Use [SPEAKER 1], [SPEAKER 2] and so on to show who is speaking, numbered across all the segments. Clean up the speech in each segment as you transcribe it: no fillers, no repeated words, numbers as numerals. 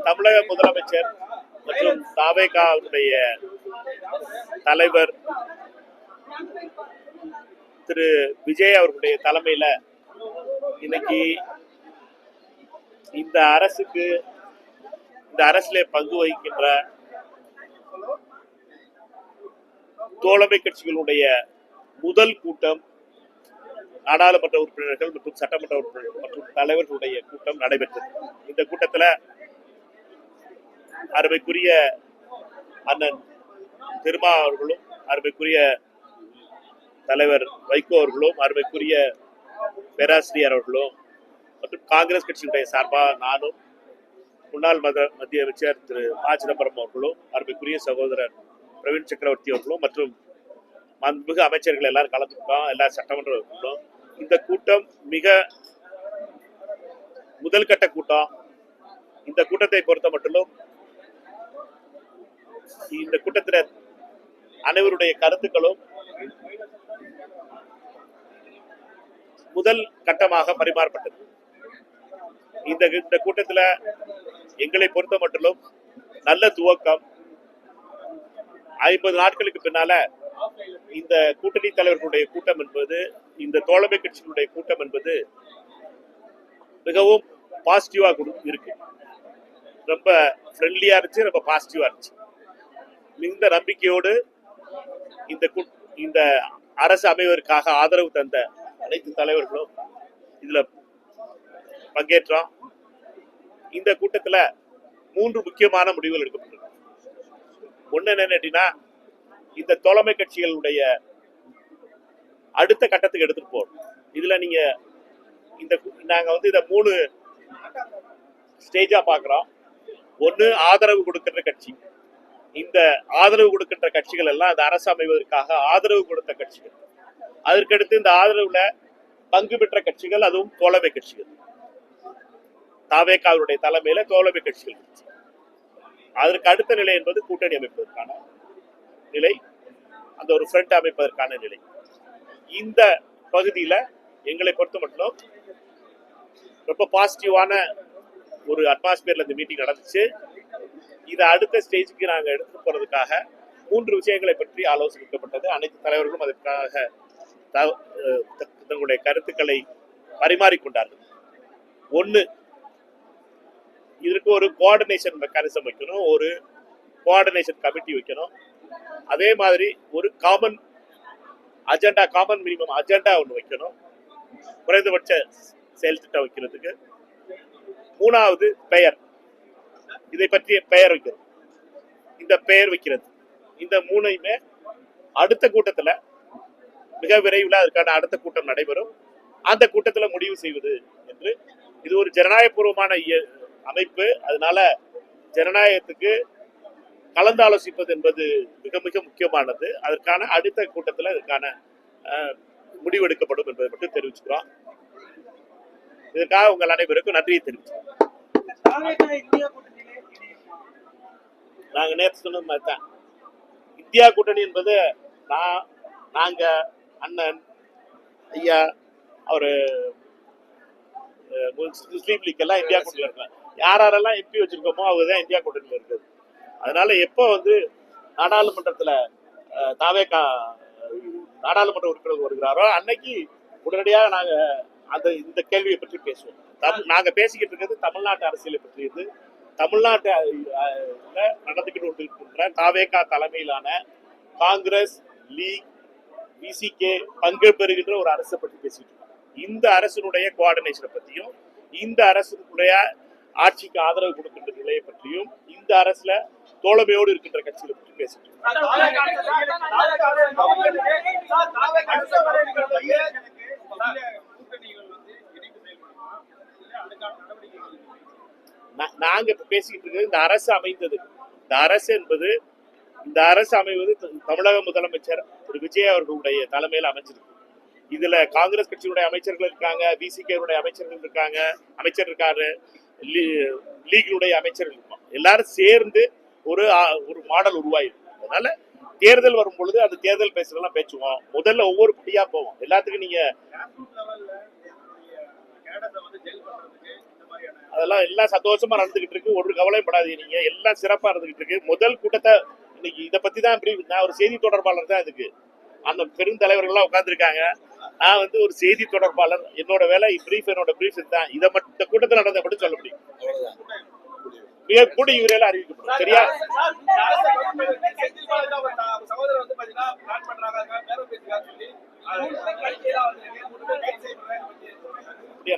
[SPEAKER 1] தமிழக முதலமைச்சர் மற்றும் தாவேகாவுடைய தலைவர் திரு விஜய் அவர்களுடைய தலைமையில இன்னைக்கு இந்த அரசிலே பங்கு வகிக்கின்ற தோழமை கட்சிகளுடைய முதல் கூட்டம் நாடாளுமன்ற உறுப்பினர்கள் மற்றும் சட்டமன்ற உறுப்பினர்கள் மற்றும் தலைவர்களுடைய கூட்டம் நடைபெற்றது. இந்த கூட்டத்தில் அருமைக்குரிய அண்ணன் திருமா அவர்களும், அருமைக்குரிய தலைவர் வைகோ அவர்களும், அருமைக்குரிய பேராசிரியர் அவர்களும் மற்றும் காங்கிரஸ் கட்சியினுடைய சார்பாக நானும், முன்னாள் மத்திய அமைச்சர் திரு ப சிதம்பரம் அவர்களும், அருமைக்குரிய சகோதரர் பிரவீன் சக்கரவர்த்தி அவர்களும் மற்றும் மாண்புமிகு அமைச்சர்கள் எல்லாரும் கலந்துருக்கோம். எல்லா சட்டமன்ற உறுப்பினர்களும். இந்த கூட்டம் மிக முதல் கட்ட கூட்டம். இந்த கூட்டத்தை பொறுத்த மட்டும் இந்த கூட்டத்தில் அனைவருடைய கருத்துக்களும் முதல் கட்டமாக பரிமாறப்பட்டது. இந்த கூட்டத்தில் எங்களை பொறுத்த மட்டும் நல்ல துவக்கம். 50 நாட்களுக்கு பின்னால இந்த கூட்டணி தலைவர்களுடைய கூட்டம் என்பது, இந்த தோழமை கட்சிகளுடைய கூட்டம் என்பது மிகவும் பாசிட்டிவா இருக்கு. ரொம்ப ஃப்ரெண்ட்லியா இருந்துச்சு, ரொம்ப பாசிட்டிவா இருந்துச்சு. இந்த நம்பிக்கையோடு இந்த அரசு அமைவதற்காக ஆதரவு தந்த அனைத்து தலைவர்களும் இதுல பங்கேற்றோம். இந்த கூட்டத்துல 3 முக்கியமான முடிவுகள் எடுக்கப்பட்டது. ஒண்ணு என்னன்னா, இந்த தோழமை கட்சிகளுடைய அடுத்த கட்டத்துக்கு எடுத்துட்டு போறோம். இதுல நீங்க நாங்க இத 3 ஸ்டேஜா பாக்குறோம். ஒண்ணு ஆதரவு கொடுக்கின்ற கட்சி. இந்த ஆதரவு கொடுக்கின்ற கட்சிகள் எல்லாம் அந்த அரசு அமைவதற்காக ஆதரவு கொடுத்த கட்சிகள். அதற்கடுத்து இந்த ஆதரவுல பங்கு பெற்ற கட்சிகள், அதுவும் தோழமை கட்சிகள். தாவேகாவுடைய தலைமையில தோழமை கட்சிகள். அதற்கு அடுத்த நிலை என்பது கூட்டணி அமைப்பதற்கான நிலை, அந்த ஒரு ஃப்ரண்ட் அமைப்பதற்கான நிலை. இந்த பகுதியில எங்களை பொறுத்த மட்டும் ரொம்ப பாசிட்டிவான ஒரு அட்மாஸ்பியர்ல இந்த மீட்டிங் நடந்துச்சு. இதை அடுத்த ஸ்டேஜுக்கு நாங்க எடுத்துட்டு போறதுக்காக 3 விஷயங்களை பற்றி ஆலோசிக்கப்பட்டது. அனைத்து தலைவர்களும் அதற்காக தங்களுடைய கருத்துக்களை பரிமாறிக்கொண்டார்கள். ஒண்ணு, இதற்கு ஒரு கோஆர்டினேஷன் மெக்கானிசம் வைக்கணும், ஒரு கோஆர்டினேஷன் கமிட்டி வைக்கணும். அதே மாதிரி ஒரு காமன் மினிமம் அஜெண்டா ஒன்று வைக்கணும், குறைந்தபட்ச செயல் திட்டம் வைக்கிறதுக்கு. 3வது பெயர், இதை பற்றிய பெயர் வைக்கணும். இந்த பெயர் வைக்கிறது, இந்த 3ஐயுமே அடுத்த கூட்டத்தில் மிக விரைவில் அதற்கான அடுத்த கூட்டம் நடைபெறும். அந்த கூட்டத்தில் முடிவு செய்வது என்று. இது ஒரு ஜனநாயகபூர்வமான அமைப்பு. அதனால ஜனநாயகத்துக்கு கலந்து ஆலோசிப்பது என்பது மிக மிக முக்கியமானது. அதற்கான அடுத்த கூட்டத்தில் அதற்கான முடிவெடுக்கப்படும் என்பதை மட்டும் தெரிவிச்சுக்கிறோம். இதற்காக உங்கள் அனைவருக்கும் நன்றியை தெரிவிச்சுக்கிறோம். நாங்க நேற்று சொன்னது மாதிரி தான், இந்தியா கூட்டணி என்பது நாங்க அண்ணன் ஐயா அவரு முஸ்லீம் லீக் எல்லாம் இந்தியா கூட்டணியில் இருக்காங்க. யாரெல்லாம் எம்பி வச்சிருக்கோமோ அவங்கதான் இந்தியா கூட்டணியில் இருக்குது. அதனால எப்போ நாடாளுமன்றத்துல தாவேகா நாடாளுமன்ற உறுப்பினர் வருகிறாரோ அன்னைக்கு உடனடியாக நாங்க இந்த கேள்வியை பற்றி பேசுவோம். நாங்க பேசிக்கிட்டு இருக்கிறது தமிழ்நாட்டு அரசியலை பற்றியது. தமிழ்நாட்டில் நடந்துகிட்டு கொண்டிருக்கின்ற தாவேகா தலைமையிலான காங்கிரஸ், லீக், விசிகே பங்கு பெறுகின்ற ஒரு அரசை பற்றி பேசிட்டு இருக்கோம். இந்த அரசினுடைய கோஆர்டினேஷனை பற்றியும், இந்த அரசுடைய ஆட்சிக்கு ஆதரவு கொடுக்கின்ற நிலையை பற்றியும், இந்த அரசுல தோழமையோடு இருக்கின்ற கட்சிகளை பற்றி பேசிட்டு இருக்கோம். நாங்க இப்ப பேசிக்கிட்டு இருக்கிறது இந்த அரசு அமைந்தது. இந்த அரசு அமைவது தமிழக முதலமைச்சர் திரு விஜய் அவர்களுடைய தலைமையில் அமைஞ்சிருக்கு. இதுல காங்கிரஸ் கட்சியுடைய அமைச்சர்கள் இருக்காங்க, விசிகேவுடைய அமைச்சர்கள் இருக்காங்க, அமைச்சர் இருக்காரு, லீகினுடைய அமைச்சர்கள் இருப்பாங்க. எல்லாரும் சேர்ந்து ஒரு மாடல் உருவாயிருக்கு. அதனால தேர்தல் வரும் பொழுது அந்த தேர்தல் பேசுறதெல்லாம் பேசுவோம். முதல்ல ஒவ்வொரு படியா போவோம். எல்லாத்துக்கும் நீங்க அதெல்லாம் எல்லாம் சந்தோஷமா நடந்துகிட்டு இருக்கு. ஒரு கவலையும் படாதீங்க நீங்க. எல்லாம் சிறப்பா இருந்துகிட்டு இருக்கு. முதல் கூட்டத்தை இன்னைக்கு இதை பத்தி தான் நான் ஒரு செய்தி தொடர்பாளர் தான் இதுக்கு. அந்த பெருந்தலைவர்கள்லாம் உட்கார்ந்துருக்காங்க. நான் வந்து ஒரு செய்தி தொடர்பாளர். என்னோட வேலை என்னோட பிரீஃப் தான். இதை மட்டும் இந்த கூட்டத்தில் நடந்த மட்டும் சொல்ல முடியும். மிக கூடி விரைவில் அறிவிக்கப்படும். சரியா?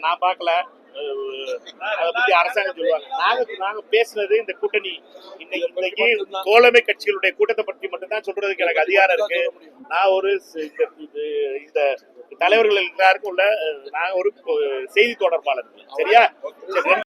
[SPEAKER 1] நான் பார்க்கல. அதை பத்தி அரசாங்கம் சொல்லுவாங்க. நாங்க பேசுனது இந்த கூட்டணி இன்னைக்கு தோழமை கட்சிகளுடைய கூட்டத்தை பற்றி மட்டும்தான் சொல்றதுக்கு எனக்கு அதிகாரம் இருக்கு. நான் ஒரு இந்த தலைவர்கள் எல்லாருக்கும் உள்ள நான் ஒரு செய்தி தொடர்பாளர். சரியா?